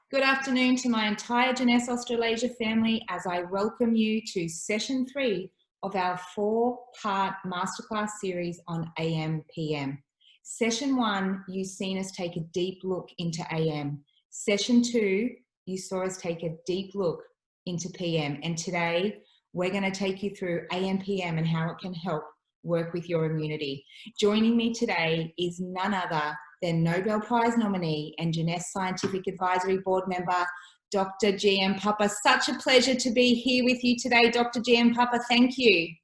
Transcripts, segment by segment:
Good afternoon to my entire Jeunesse Australasia family as I welcome you to session 3 of our 4-part masterclass series on AM/PM. Session 1, you've seen us take a deep look into AM. Session 2, you saw us take a deep look into PM. And today, we're going to take you through AM/PM and how it can help work with your immunity. Joining me today is none other than Nobel Prize nominee and Jeunesse Scientific Advisory Board member, Dr. Giampapa. Such a pleasure to be here with you today, Dr. Giampapa. Thank you.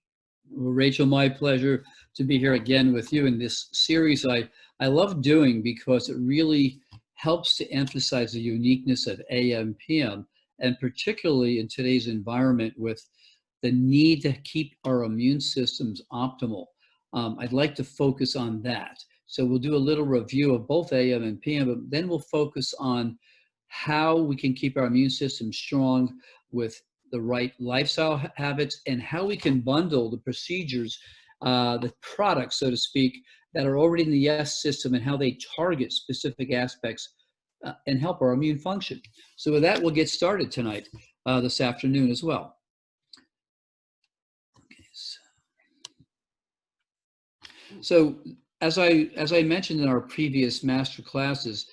Well, Rachel, my pleasure to be here again with you in this series I love doing because it really helps to emphasize the uniqueness of AM/PM, and particularly in today's environment with the need to keep our immune systems optimal. I'd like to focus on that. So we'll do a little review of both AM and PM, but then we'll focus on how we can keep our immune system strong with the right lifestyle habits and how we can bundle the procedures, the products, so to speak, that are already in the YES system and how they target specific aspects and help our immune function. So with that, we'll get started tonight, this afternoon as well. Okay, so as I mentioned in our previous master classes,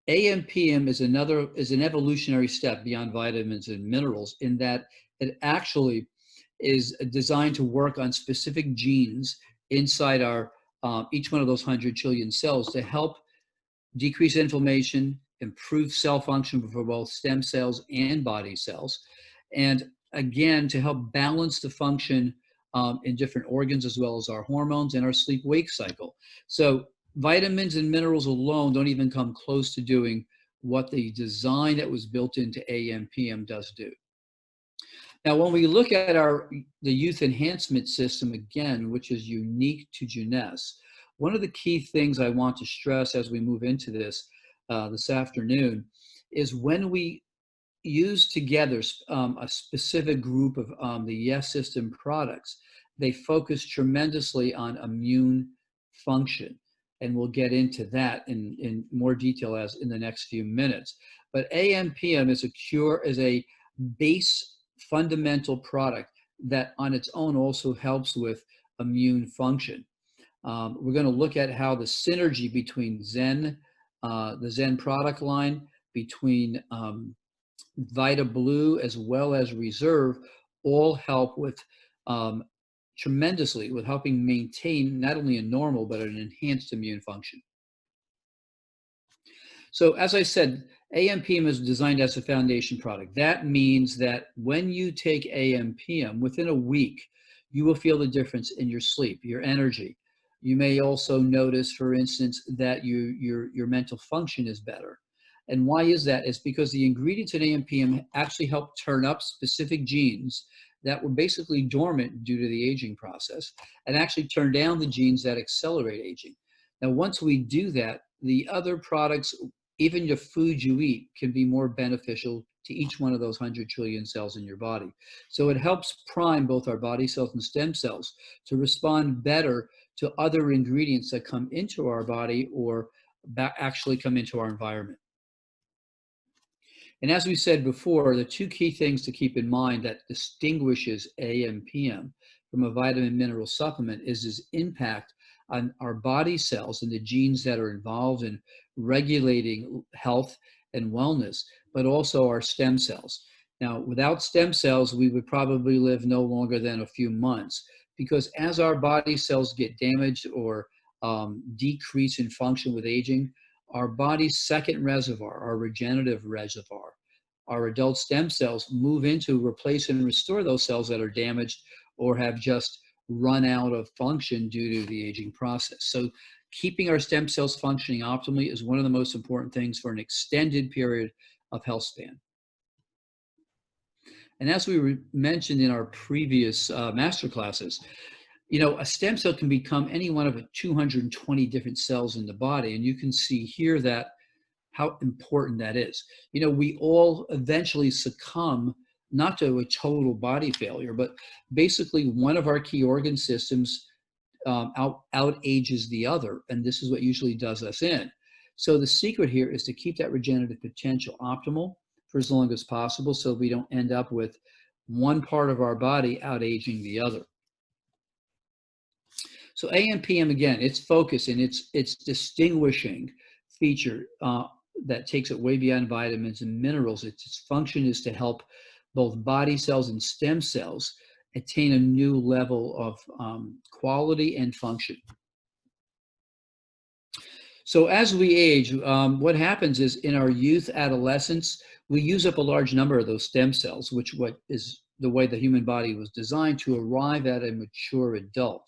AM/PM is an evolutionary step beyond vitamins and minerals in that it actually is designed to work on specific genes inside our each one of those 100 trillion cells to help decrease inflammation, improve cell function for both stem cells and body cells, and again to help balance the function in different organs as well as our hormones and our sleep-wake cycle. So vitamins and minerals alone don't even come close to doing what the design that was built into AM/PM does do. Now, when we look at the youth enhancement system again, which is unique to Jeunesse, one of the key things I want to stress as we move into this afternoon is when we use together a specific group of the YES system products, they focus tremendously on immune function. And we'll get into that in more detail as in the next few minutes. But AM/PM is a base fundamental product that on its own also helps with immune function. We're going to look at how the synergy between the Zen product line, between Vita Blue as well as Reserve, all help with tremendously with helping maintain not only a normal but an enhanced immune function. So as I said, AM/PM is designed as a foundation product. That means that when you take AM/PM, within a week, you will feel the difference in your sleep, your energy. You may also notice, for instance, that your mental function is better. And why is that? It's because the ingredients in AM/PM actually help turn up specific genes that were basically dormant due to the aging process and actually turn down the genes that accelerate aging. Now, once we do that, the other products, even the food you eat, can be more beneficial to each one of those 100 trillion cells in your body. So it helps prime both our body cells and stem cells to respond better to other ingredients that come into our body or actually come into our environment. And as we said before, the two key things to keep in mind that distinguishes AM/PM from a vitamin mineral supplement is its impact on our body cells and the genes that are involved in regulating health and wellness, but also our stem cells. Now, without stem cells, we would probably live no longer than a few months, because as our body cells get damaged or decrease in function with aging, our body's second reservoir, our regenerative reservoir, our adult stem cells move in to replace and restore those cells that are damaged or have just run out of function due to the aging process. So keeping our stem cells functioning optimally is one of the most important things for an extended period of health span. And as we mentioned in our previous master classes, you know, a stem cell can become any one of 220 different cells in the body. And you can see here that how important that is. You know, we all eventually succumb not to a total body failure, but basically one of our key organ systems out ages the other. And this is what usually does us in. So the secret here is to keep that regenerative potential optimal for as long as possible so we don't end up with one part of our body out-aging the other. So AM/PM, again, its focus and its distinguishing feature that takes it way beyond vitamins and minerals. Its function is to help both body cells and stem cells attain a new level of quality and function. So as we age, what happens is in our youth, adolescence, we use up a large number of those stem cells, which what is the way the human body was designed to arrive at a mature adult.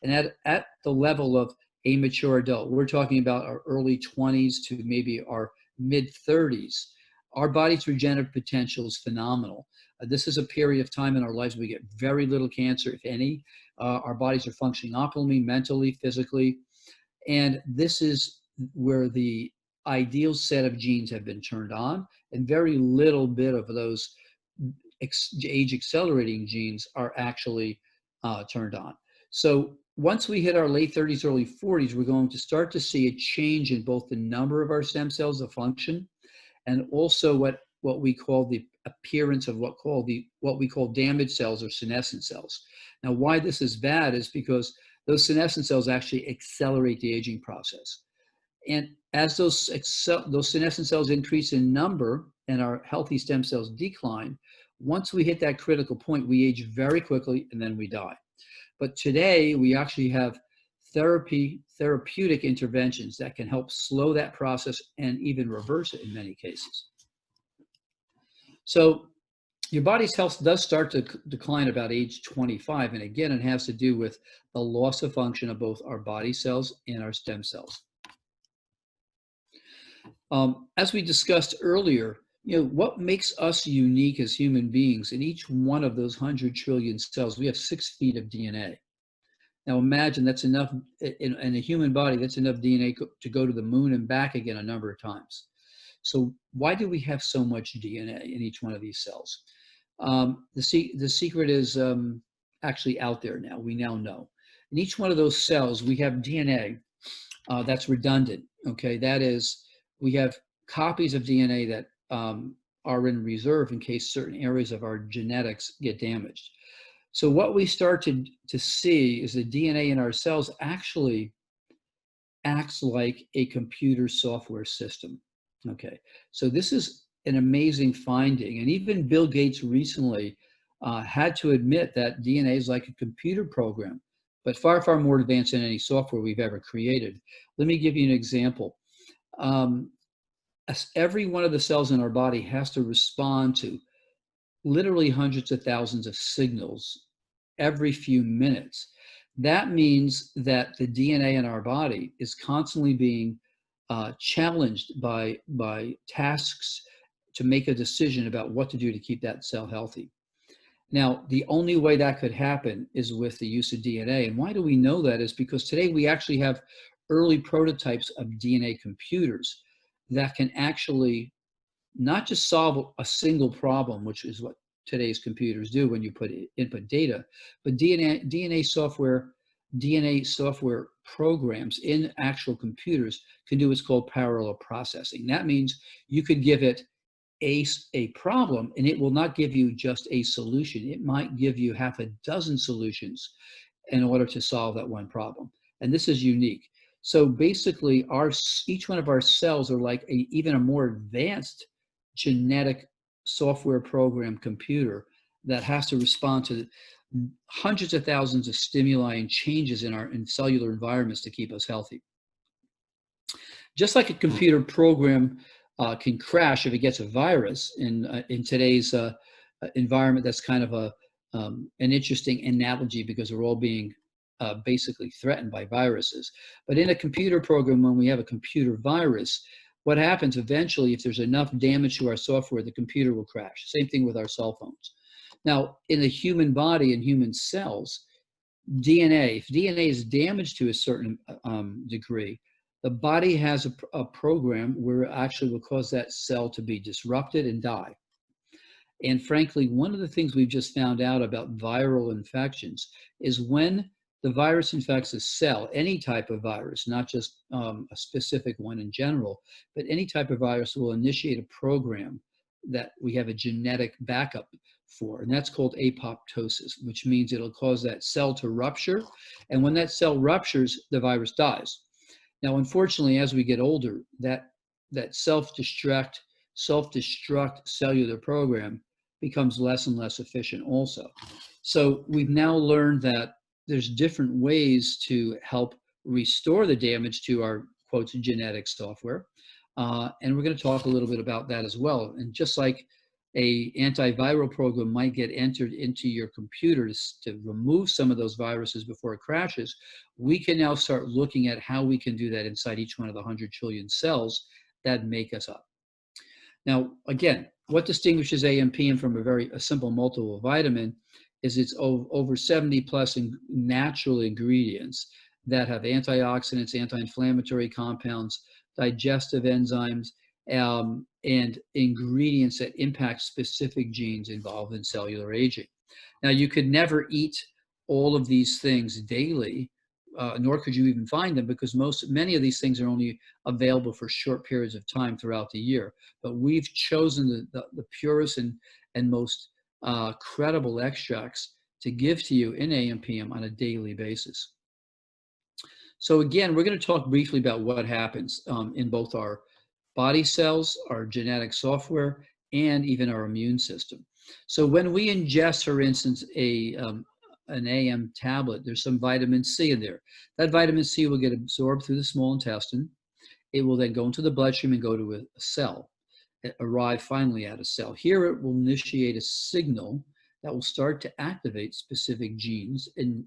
And at the level of a mature adult, we're talking about our early 20s to maybe our mid 30s. Our body's regenerative potential is phenomenal. This is a period of time in our lives we get very little cancer, if any. Our bodies are functioning optimally, mentally, physically. And this is where the ideal set of genes have been turned on, and very little bit of those age accelerating genes are actually turned on. So once we hit our late 30s, early 40s, we're going to start to see a change in both the number of our stem cells, the function, and also what we call the appearance of what we call damaged cells or senescent cells. Now, why this is bad is because those senescent cells actually accelerate the aging process. And as those senescent cells increase in number and our healthy stem cells decline, once we hit that critical point, we age very quickly and then we die. But today, we actually have therapeutic interventions that can help slow that process and even reverse it in many cases. So your body's health does start to decline about age 25. And again, it has to do with the loss of function of both our body cells and our stem cells. As we discussed earlier, what makes us unique as human beings, in each one of those 100 trillion cells, we have 6 feet of DNA. Now imagine that's enough, in a human body, that's enough DNA to go to the moon and back again a number of times. So why do we have so much DNA in each one of these cells? The secret is actually out there now. We now know. In each one of those cells, we have DNA that's redundant. Okay, that is, we have copies of DNA that are in reserve in case certain areas of our genetics get damaged. So what we start to see is the DNA in our cells actually acts like a computer software system. Okay, so this is an amazing finding. And even Bill Gates recently had to admit that DNA is like a computer program, but far, far more advanced than any software we've ever created. Let me give you an example. Every one of the cells in our body has to respond to literally hundreds of thousands of signals every few minutes. That means that the DNA in our body is constantly being challenged by tasks to make a decision about what to do to keep that cell healthy. Now, the only way that could happen is with the use of DNA. And why do we know that? Is because today we actually have early prototypes of DNA computers that can actually not just solve a single problem, which is what today's computers do when you input data, but DNA software programs in actual computers can do what's called parallel processing. That means you could give it a problem and it will not give you just a solution. It might give you half a dozen solutions in order to solve that one problem. And this is unique. So basically, each one of our cells are like even a more advanced genetic software program computer that has to respond to hundreds of thousands of stimuli and changes in cellular environments to keep us healthy. Just like a computer program can crash if it gets a virus in today's environment, that's kind of an interesting analogy because we're all being basically threatened by viruses. But in a computer program, when we have a computer virus, what happens eventually, if there's enough damage to our software, the computer will crash. Same thing with our cell phones. Now, in the human body and human cells, if DNA is damaged to a certain degree, the body has a program where it actually will cause that cell to be disrupted and die. And frankly, one of the things we've just found out about viral infections is when the virus infects a cell, any type of virus, not just a specific one in general, but any type of virus will initiate a program that we have a genetic backup for, and that's called apoptosis, which means it'll cause that cell to rupture, and when that cell ruptures, the virus dies. Now, unfortunately, as we get older, that self-destruct cellular program becomes less and less efficient also. So we've now learned that there's different ways to help restore the damage to our, quotes, genetic software. And we're going to talk a little bit about that as well. And just like a antiviral program might get entered into your computer to remove some of those viruses before it crashes, we can now start looking at how we can do that inside each one of the 100 trillion cells that make us up. Now, again, what distinguishes AM/PM from a simple multivitamin is it's over 70 plus natural ingredients that have antioxidants, anti-inflammatory compounds, digestive enzymes, and ingredients that impact specific genes involved in cellular aging. Now, you could never eat all of these things daily, nor could you even find them, because many of these things are only available for short periods of time throughout the year. But we've chosen the purest and most credible extracts to give to you in AM/PM on a daily basis. So again, we're going to talk briefly about what happens in both our body cells, our genetic software, and even our immune system. So when we ingest, for instance, an AM tablet, there's some vitamin C in there. That vitamin C will get absorbed through the small intestine. It will then go into the bloodstream and go to a cell, arrive finally at a cell. Here it will initiate a signal that will start to activate specific genes and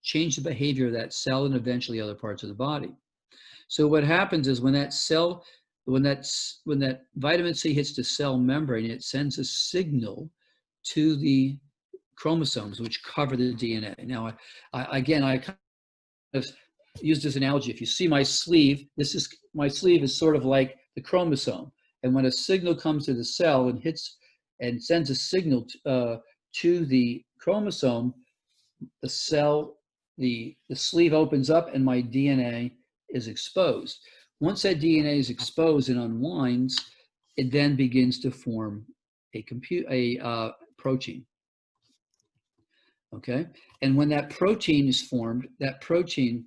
change the behavior of that cell and eventually other parts of the body. So what happens is when that vitamin C hits the cell membrane, it sends a signal to the chromosomes, which cover the DNA. Now, I kind of use this analogy. If you see my sleeve, my sleeve is sort of like the chromosome. And when a signal comes to the cell and hits and sends a signal to the chromosome, the sleeve opens up and my DNA is exposed. Once that DNA is exposed and unwinds, it then begins to form a protein. Okay, and when that protein is formed, that protein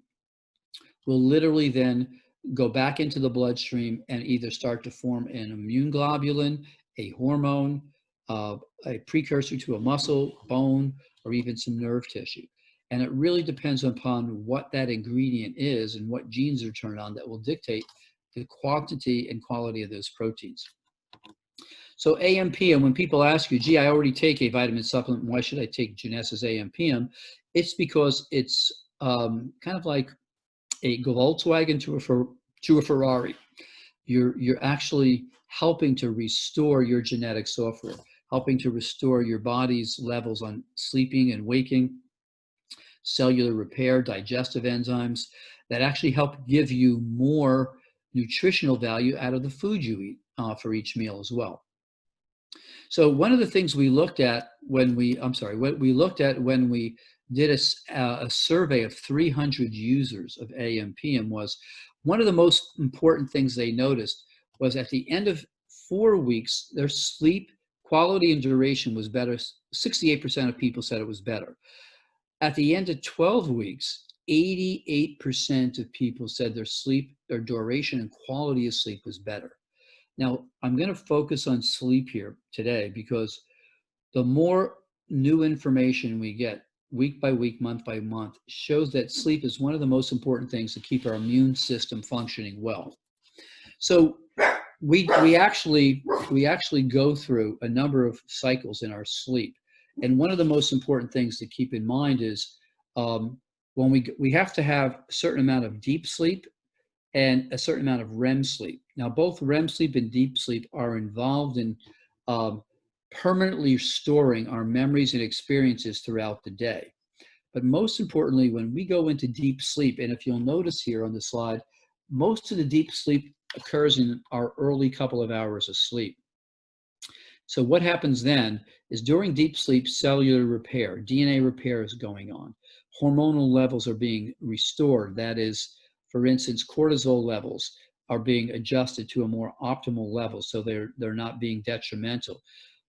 will literally then go back into the bloodstream and either start to form an immune globulin, a hormone, a precursor to a muscle, bone, or even some nerve tissue. And it really depends upon what that ingredient is and what genes are turned on that will dictate the quantity and quality of those proteins. So AM/PM, when people ask you, gee, I already take a vitamin supplement, why should I take Genesis AM/PM? It's because it's kind of like a Volkswagen to a Ferrari. You're actually helping to restore your genetic software, helping to restore your body's levels on sleeping and waking, cellular repair, digestive enzymes that actually help give you more nutritional value out of the food you eat for each meal as well. So one of the things we looked at when we did a survey of 300 users of AM/PM was one of the most important things they noticed was at the end of 4 weeks, their sleep quality and duration was better. 68% of people said it was better. At the end of 12 weeks, 88% of people said their sleep, their duration and quality of sleep was better. Now, I'm going to focus on sleep here today because the more new information we get week by week, month by month, shows that sleep is one of the most important things to keep our immune system functioning well. So we actually go through a number of cycles in our sleep. And one of the most important things to keep in mind is when we have to have a certain amount of deep sleep and a certain amount of REM sleep. Now, both REM sleep and deep sleep are involved in permanently storing our memories and experiences throughout the day. But most importantly, when we go into deep sleep, and if you'll notice here on the slide, most of the deep sleep occurs in our early couple of hours of sleep. So what happens then is during deep sleep, cellular repair, DNA repair is going on. hormonal levels are being restored. That is, for instance, cortisol levels are being adjusted to a more optimal level, so they're not being detrimental.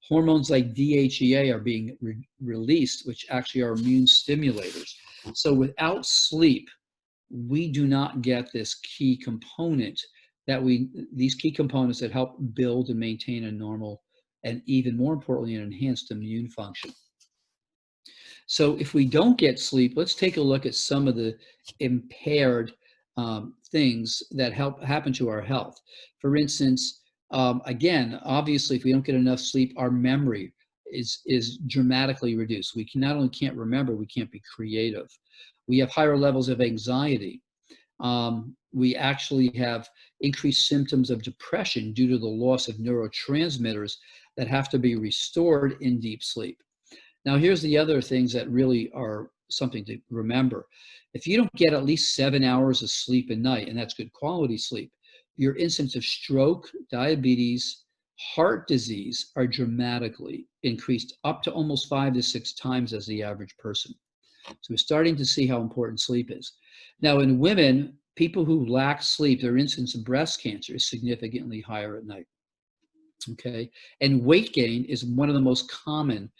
Hormones like DHEA are being released, which actually are immune stimulators. So without sleep, we do not get this key component these key components that help build and maintain a normal and, even more importantly, an enhanced immune function. So if we don't get sleep, let's take a look at some of the impaired things that happen to our health. For instance, again, obviously, if we don't get enough sleep, our memory is dramatically reduced. We not only can't remember, we can't be creative. We have higher levels of anxiety. We actually have increased symptoms of depression due to the loss of neurotransmitters that have to be restored in deep sleep. Now, here's the other things that really are something to remember. If you don't get at least 7 hours of sleep a night, and that's good quality sleep, your incidence of stroke, diabetes, heart disease are dramatically increased, up to almost 5 to 6 times as the average person. So we're starting to see how important sleep is. Now, in women, people who lack sleep, their incidence of breast cancer is significantly higher at night. Okay, and weight gain is one of the most common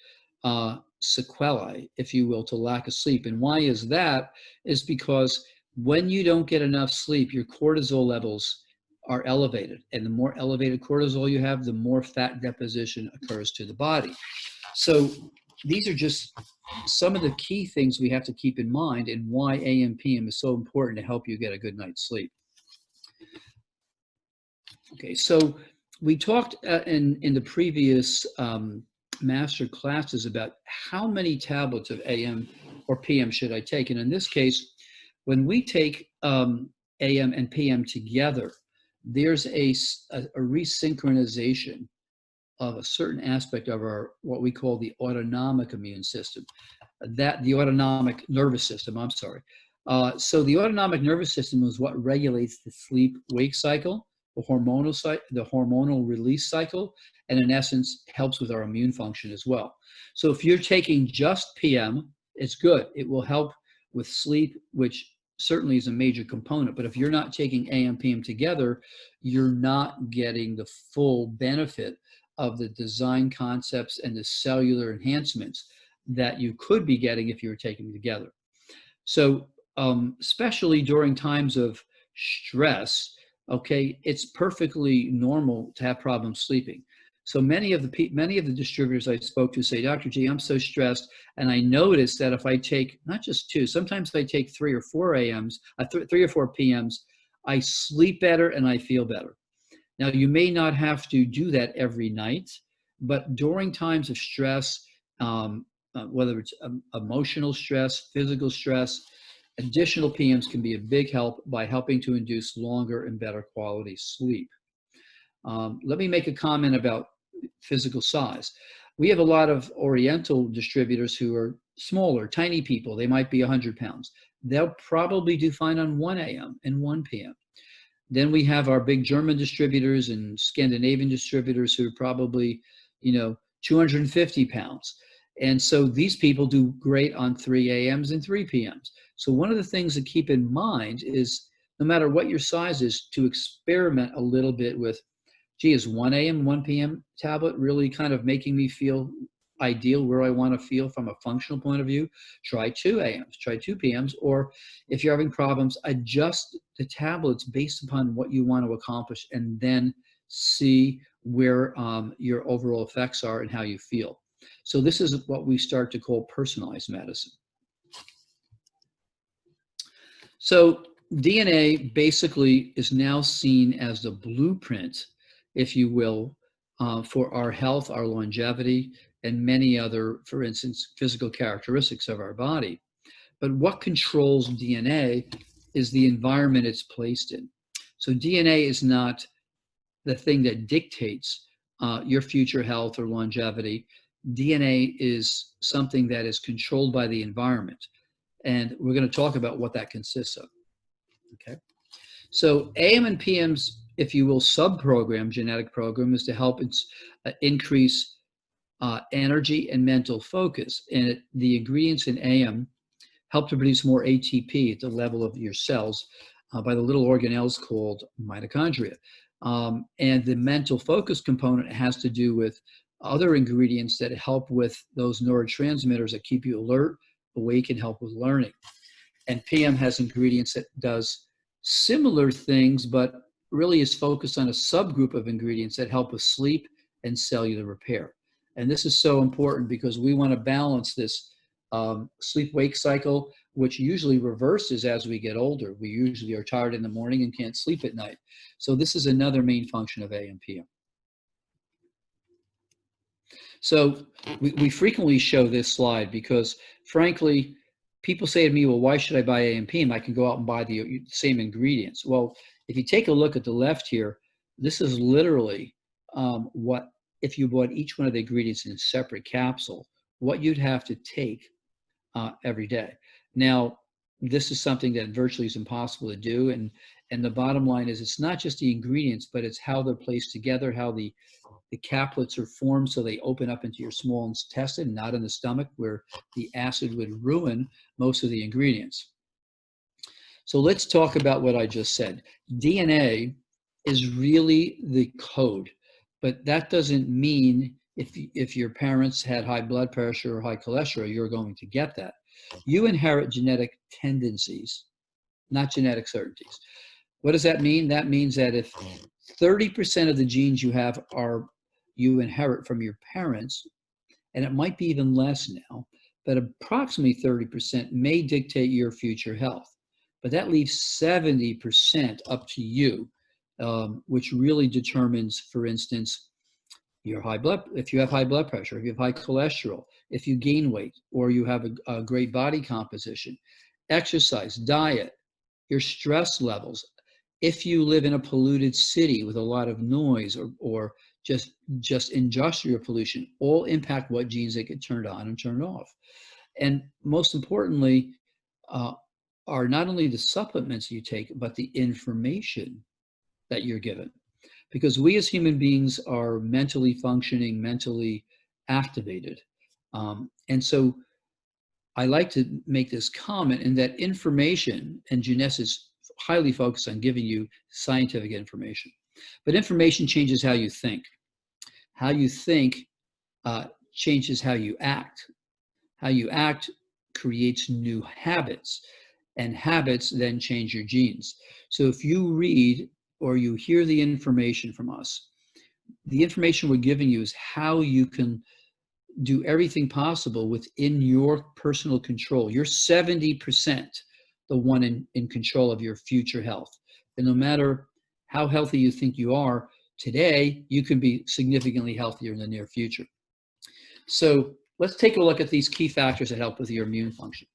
sequelae, if you will, to lack of sleep. And why is that? Is because when you don't get enough sleep, your cortisol levels are elevated. And the more elevated cortisol you have, the more fat deposition occurs to the body. So these are just some of the key things we have to keep in mind, and why AM/PM is so important to help you get a good night's sleep. Okay, so we talked in the previous master classes about how many tablets of AM or PM should I take. And in this case, when we take AM and PM together, there's a resynchronization of a certain aspect of our, what we call the autonomic immune system, the autonomic nervous system, I'm sorry. So the autonomic nervous system is what regulates the sleep-wake cycle, the hormonal release cycle, and in essence helps with our immune function as well. So if you're taking just PM, it's good. It will help with sleep, which certainly is a major component. But if you're not taking AM, PM together, you're not getting the full benefit of the design concepts and the cellular enhancements that you could be getting if you were taking them together. So especially during times of stress, okay, it's perfectly normal to have problems sleeping. So many of the distributors I spoke to say, Dr. G, I'm so stressed, and I noticed that if I take not just 2, sometimes I take 3 or 4 AMs, 3 or 4 PMs, I sleep better and I feel better. Now, you may not have to do that every night, but during times of stress, whether it's emotional stress, physical stress, additional PMs can be a big help by helping to induce longer and better quality sleep. Let me make a comment about physical size. We have a lot of Oriental distributors who are smaller, tiny people. They might be 100 pounds. They'll probably do fine on 1 AM and 1 PM. Then we have our big German distributors and Scandinavian distributors who are probably, 250 pounds. And so these people do great on 3 AMs and 3 PMs. So one of the things to keep in mind is, no matter what your size is, to experiment a little bit with, gee, is 1 AM, 1 PM tablet really kind of making me feel ideal where I want to feel from a functional point of view? Try 2 AMs, try 2 PMs, or if you're having problems, adjust the tablets based upon what you want to accomplish, and then see where your overall effects are and how you feel. So this is what we start to call personalized medicine. So DNA basically is now seen as the blueprint, if you will, for our health, our longevity, and many other, for instance, physical characteristics of our body. But what controls DNA is the environment it's placed in. So DNA is not the thing that dictates your future health or longevity. DNA is something that is controlled by the environment. And we're going to talk about what that consists of. Okay. So AM and PM's, if you will, sub-program, genetic program, is to help increase energy and mental focus. And the ingredients in AM help to produce more ATP at the level of your cells by the little organelles called mitochondria. And the mental focus component has to do with other ingredients that help with those neurotransmitters that keep you alert, awake, and help with learning. And PM has ingredients that does similar things, but really is focused on a subgroup of ingredients that help with sleep and cellular repair. And this is so important because we want to balance this sleep-wake cycle, which usually reverses as we get older. We usually are tired in the morning and can't sleep at night. So this is another main function of AM PM. So we frequently show this slide because, frankly, people say to me, well, why should I buy AM PM? I can go out and buy the same ingredients. Well, if you take a look at the left here, this is literally what, if you bought each one of the ingredients in a separate capsule, what you'd have to take every day. Now, this is something that virtually is impossible to do. And the bottom line is it's not just the ingredients, but it's how they're placed together, how the caplets are formed so they open up into your small intestine, not in the stomach where the acid would ruin most of the ingredients. So let's talk about what I just said. DNA is really the code, but that doesn't mean if your parents had high blood pressure or high cholesterol, you're going to get that. You inherit genetic tendencies, not genetic certainties. What does that mean? That means that if 30% of the genes you have you inherit from your parents, and it might be even less now, but approximately 30% may dictate your future health. But that leaves 70% up to you, which really determines, for instance, if you have high blood pressure, if you have high cholesterol, if you gain weight, or you have a great body composition, exercise, diet, your stress levels. If you live in a polluted city with a lot of noise or just industrial pollution, all impact what genes that get turned on and turned off. And most importantly, are not only the supplements you take, but the information that you're given. Because we as human beings are mentally functioning, mentally activated. And so I like to make this comment in that information, and Jeunesse is highly focused on giving you scientific information. But information changes how you think. How you think changes how you act. How you act creates new habits, and habits then change your genes. So if you read or you hear the information from us, the information we're giving you is how you can do everything possible within your personal control. You're 70% the one in control of your future health. And no matter how healthy you think you are today, you can be significantly healthier in the near future. So let's take a look at these key factors that help with your immune function.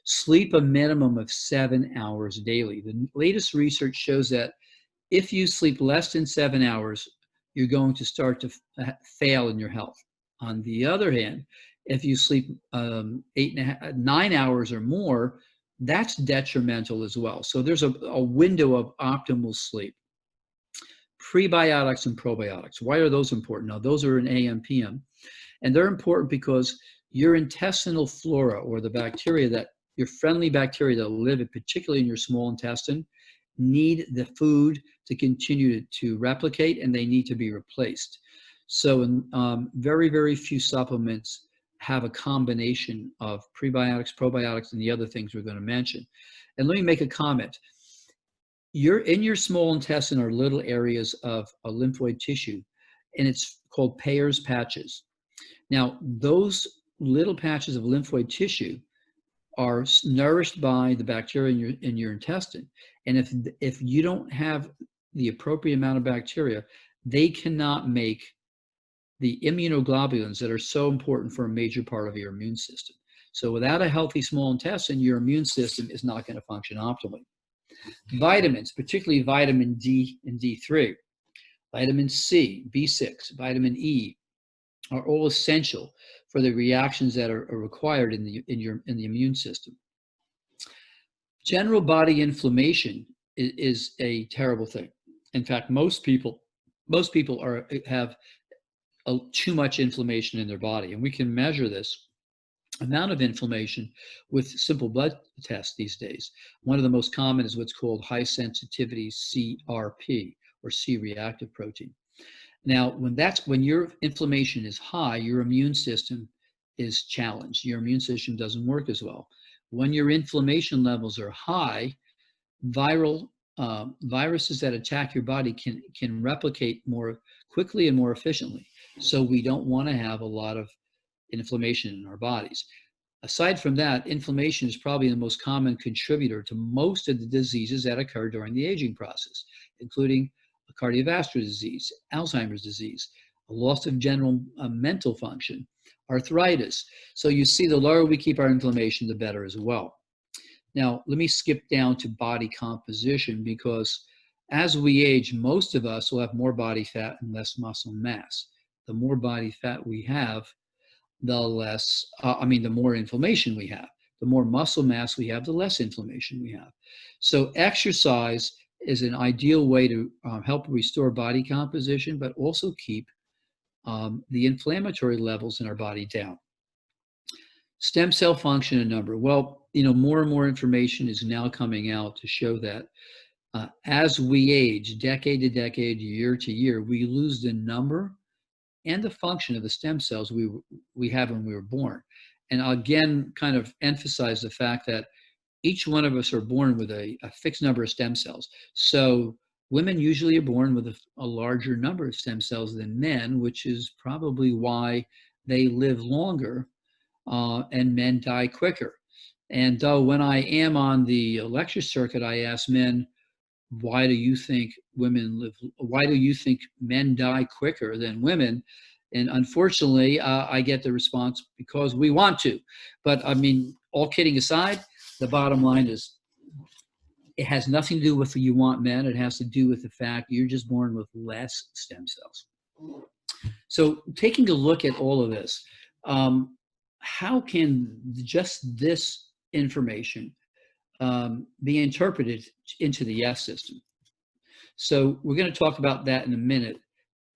Sleep a minimum of 7 hours daily. The latest research shows that if you sleep less than 7 hours, you're going to start to fail in your health. On the other hand, if you sleep 9 hours or more, that's detrimental as well. So there's a window of optimal sleep. Prebiotics and probiotics. Why are those important? Now, those are in AM, PM. And they're important because your intestinal flora, or the bacteria your friendly bacteria that live, particularly in your small intestine, need the food to continue to replicate, and they need to be replaced. So very, very few supplements have a combination of prebiotics, probiotics, and the other things we're going to mention. And let me make a comment. In your small intestine are little areas of a lymphoid tissue, and it's called Peyer's patches. Now, those little patches of lymphoid tissue are nourished by the bacteria in your intestine. And if you don't have the appropriate amount of bacteria, they cannot make the immunoglobulins that are so important for a major part of your immune system. So without a healthy small intestine, your immune system is not going to function optimally. Vitamins, particularly vitamin D and D3, vitamin C, B6, vitamin E, are all essential for the reactions that are required in the immune system. General body inflammation is a terrible thing. In fact, most people have too much inflammation in their body, and we can measure this amount of inflammation with simple blood tests these days. One of the most common is what's called high sensitivity CRP, or C-reactive protein. Now, when your inflammation is high, your immune system is challenged. Your immune system doesn't work as well. When your inflammation levels are high, viruses that attack your body can replicate more quickly and more efficiently. So we don't want to have a lot of inflammation in our bodies. Aside from that, inflammation is probably the most common contributor to most of the diseases that occur during the aging process, including cardiovascular disease, Alzheimer's disease, a loss of general mental function, arthritis. So you see, the lower we keep our inflammation, the better as well. Now, let me skip down to body composition, because as we age, most of us will have more body fat and less muscle mass. The more body fat we have, the more inflammation we have. The more muscle mass we have, the less inflammation we have. So exercise is an ideal way to help restore body composition, but also keep the inflammatory levels in our body down. Stem cell function and number. Well, more and more information is now coming out to show that as we age, decade to decade, year to year, we lose the number and the function of the stem cells we have when we were born. And I'll again kind of emphasize the fact that each one of us are born with a fixed number of stem cells. So women usually are born with a larger number of stem cells than men, which is probably why they live longer and men die quicker. And when I am on the lecture circuit, I ask men, why do you think men die quicker than women? And unfortunately, I get the response, because we want to. But I mean, all kidding aside, the bottom line is it has nothing to do with you want men. It has to do with the fact you're just born with less stem cells. So taking a look at all of this, how can just this information be interpreted into the yes system? So we're going to talk about that in a minute.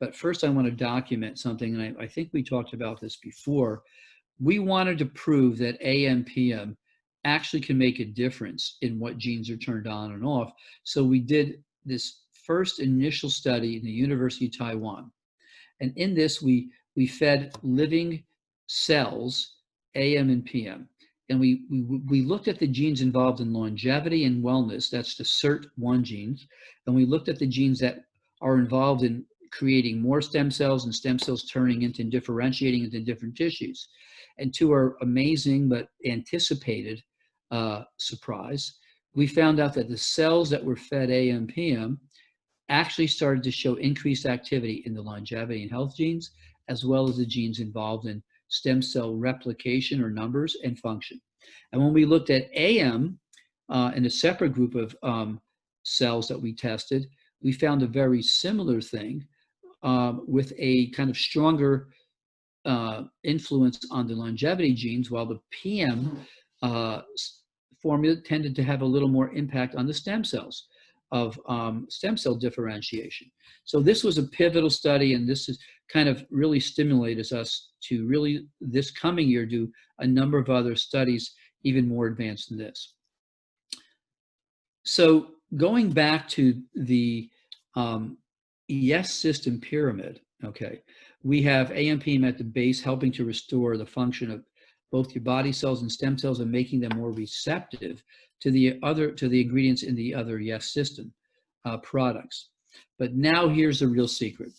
But first, I want to document something, and I think we talked about this before. We wanted to prove that AM/PM actually can make a difference in what genes are turned on and off. So we did this first initial study in the University of Taiwan. And in this, we fed living cells AM and PM. And we looked at the genes involved in longevity and wellness. That's the SIRT1 genes. And we looked at the genes that are involved in creating more stem cells and stem cells turning into and differentiating into different tissues. And to our amazing but anticipated surprise, we found out that the cells that were fed AM/PM actually started to show increased activity in the longevity and health genes, as well as the genes involved in stem cell replication or numbers and function. And when we looked at AM in a separate group of cells that we tested, we found a very similar thing with a kind of stronger influence on the longevity genes, while the PM formula tended to have a little more impact on the stem cells of stem cell differentiation. So this was a pivotal study, and this is kind of really stimulated us to really this coming year do a number of other studies even more advanced than this. So going back to the yes system pyramid, okay, we have AM/PM at the base helping to restore the function of both your body cells and stem cells and making them more receptive to the ingredients in the other yes system products. But now here's the real secret.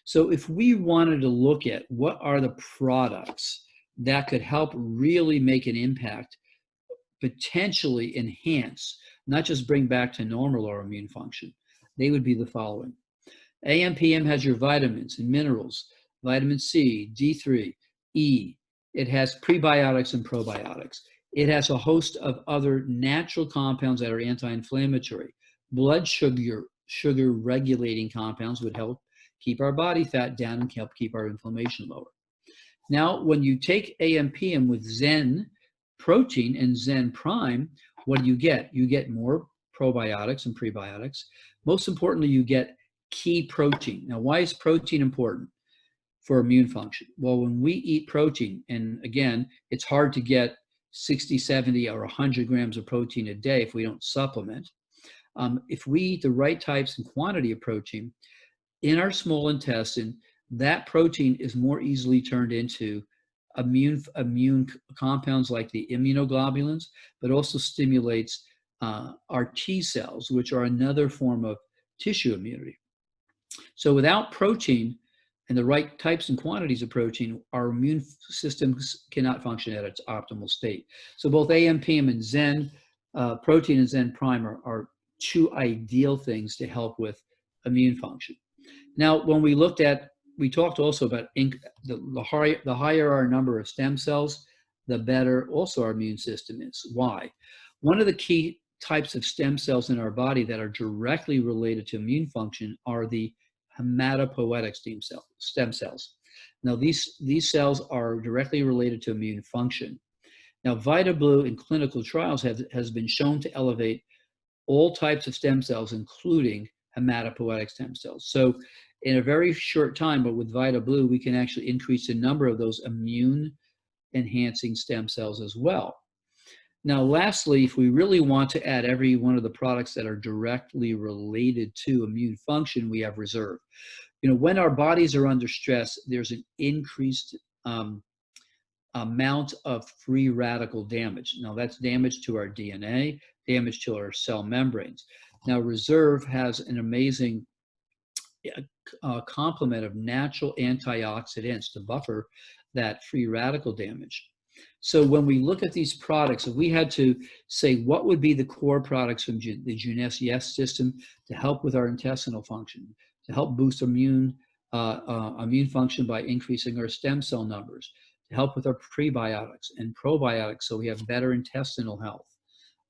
So if we wanted to look at what are the products that could help really make an impact, potentially enhance, not just bring back to normal our immune function, they would be the following. AM/PM has your vitamins and minerals, vitamin C, D3, E. It has prebiotics and probiotics. It has a host of other natural compounds that are anti-inflammatory. Blood sugar regulating compounds would help keep our body fat down and help keep our inflammation lower. Now, when you take AM/PM with Zen protein and Zen prime, what do you get? You get more probiotics and prebiotics. Most importantly, you get key protein. Now, why is protein important? for immune function? Well, when we eat protein, and again, it's hard to get 60, 70, or 100 grams of protein a day if we don't supplement. If we eat the right types and quantity of protein in our small intestine, that protein is more easily turned into immune compounds like the immunoglobulins, but also stimulates our T cells, which are another form of tissue immunity. So without protein and the right types and quantities of protein, our immune systems cannot function at its optimal state. So both AMPM and Zen, protein and Zen Prime are two ideal things to help with immune function. Now, when we talked also about the higher our number of stem cells, the better also our immune system is. Why? One of the key types of stem cells in our body that are directly related to immune function are the hematopoietic stem cells. Now, these cells are directly related to immune function. Now, VitaBlue in clinical trials has been shown to elevate all types of stem cells, including hematopoietic stem cells. So in a very short time, but with VitaBlue, we can actually increase the number of those immune enhancing stem cells as well. Now, lastly, if we really want to add every one of the products that are directly related to immune function, we have reserve. When our bodies are under stress, there's an increased amount of free radical damage. Now, that's damage to our DNA, damage to our cell membranes. Now, reserve has an amazing complement of natural antioxidants to buffer that free radical damage. So when we look at these products, if we had to say what would be the core products from the Jeunesse Yes system to help with our intestinal function, to help boost immune function by increasing our stem cell numbers, to help with our prebiotics and probiotics so we have better intestinal health,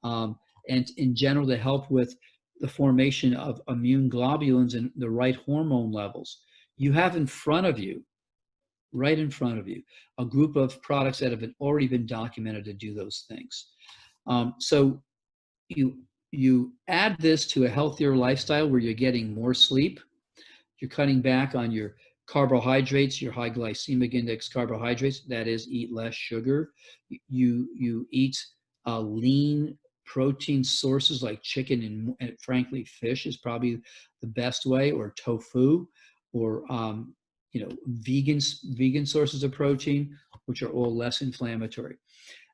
and in general to help with the formation of immune globulins and the right hormone levels. You have right in front of you, a group of products that have already been documented to do those things. So you add this to a healthier lifestyle where you're getting more sleep, you're cutting back on your carbohydrates, your high glycemic index carbohydrates, that is, eat less sugar. You eat lean protein sources like chicken and frankly fish is probably the best way, or tofu, or vegan sources of protein, which are all less inflammatory.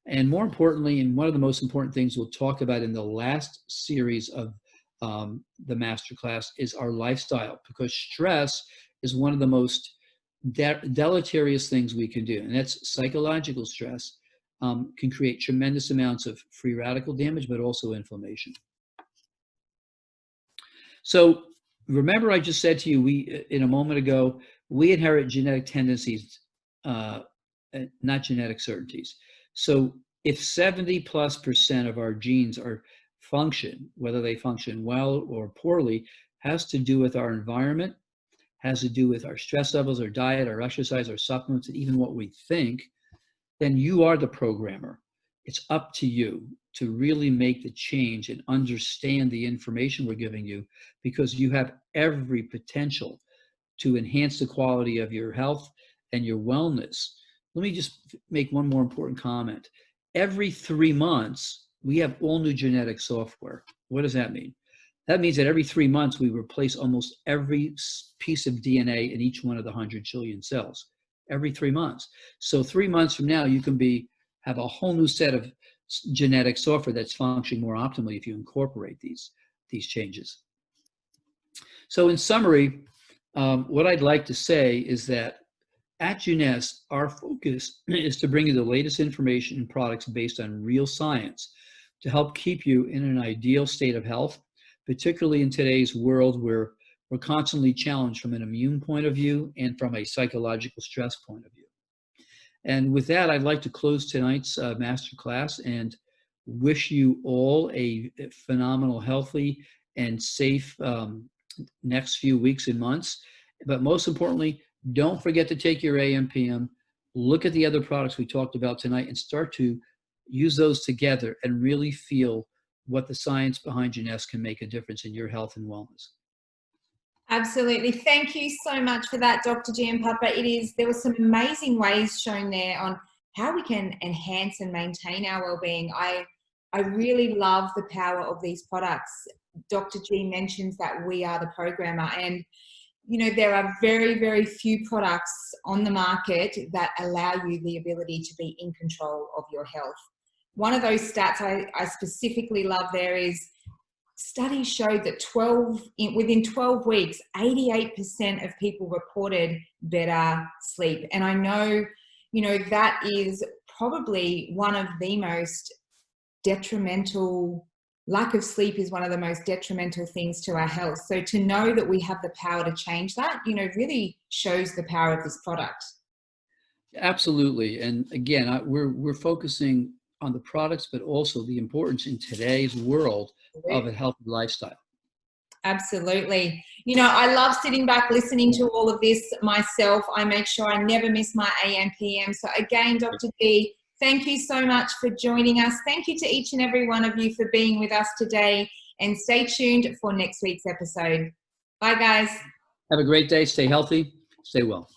And more importantly, and one of the most important things we'll talk about in the last series of the masterclass is our lifestyle, because stress is one of the most deleterious things we can do, and that's psychological stress. Can create tremendous amounts of free radical damage, but also inflammation. So remember, I just said to you, in a moment ago, we inherit genetic tendencies, not genetic certainties. So if 70+% of our genes function, whether they function well or poorly, has to do with our environment, has to do with our stress levels, our diet, our exercise, our supplements, and even what we think, then you are the programmer. It's up to you to really make the change and understand the information we're giving you, because you have every potential to enhance the quality of your health and your wellness. Let me just make one more important comment. Every 3 months, we have all new genetic software. What does that mean? That means that every 3 months, we replace almost every piece of DNA in each one of the 100 trillion cells. Every 3 months. So 3 months from now, you can have a whole new set of genetic software that's functioning more optimally if you incorporate these changes. So in summary, what I'd like to say is that at Jeunesse, our focus is to bring you the latest information and products based on real science to help keep you in an ideal state of health, particularly in today's world where we're constantly challenged from an immune point of view and from a psychological stress point of view. And with that, I'd like to close tonight's masterclass and wish you all a phenomenal, healthy, and safe next few weeks and months. But most importantly, don't forget to take your AMPM, look at the other products we talked about tonight, and start to use those together and really feel what the science behind Jeunesse can make a difference in your health and wellness. Absolutely. Thank you so much for that, Dr. Giampapa. There were some amazing ways shown there on how we can enhance and maintain our well-being. I really love the power of these products. Dr. G mentions that we are the programmer, and there are very, very few products on the market that allow you the ability to be in control of your health. One of those stats I specifically love there is studies showed that within 12 weeks, 88% of people reported better sleep. And I know, that is probably one of the most detrimental, lack of sleep is one of the most detrimental things to our health. So to know that we have the power to change that, really shows the power of this product. Absolutely. And again, we're focusing on the products, but also the importance in today's world of a healthy lifestyle. Absolutely. I love sitting back listening to all of this myself. I make sure I never miss my AM PM. So again, Dr. G, thank you so much for joining us. Thank you to each and every one of you for being with us today, and stay tuned for next week's episode. Bye, guys. Have a great day. Stay healthy. Stay well.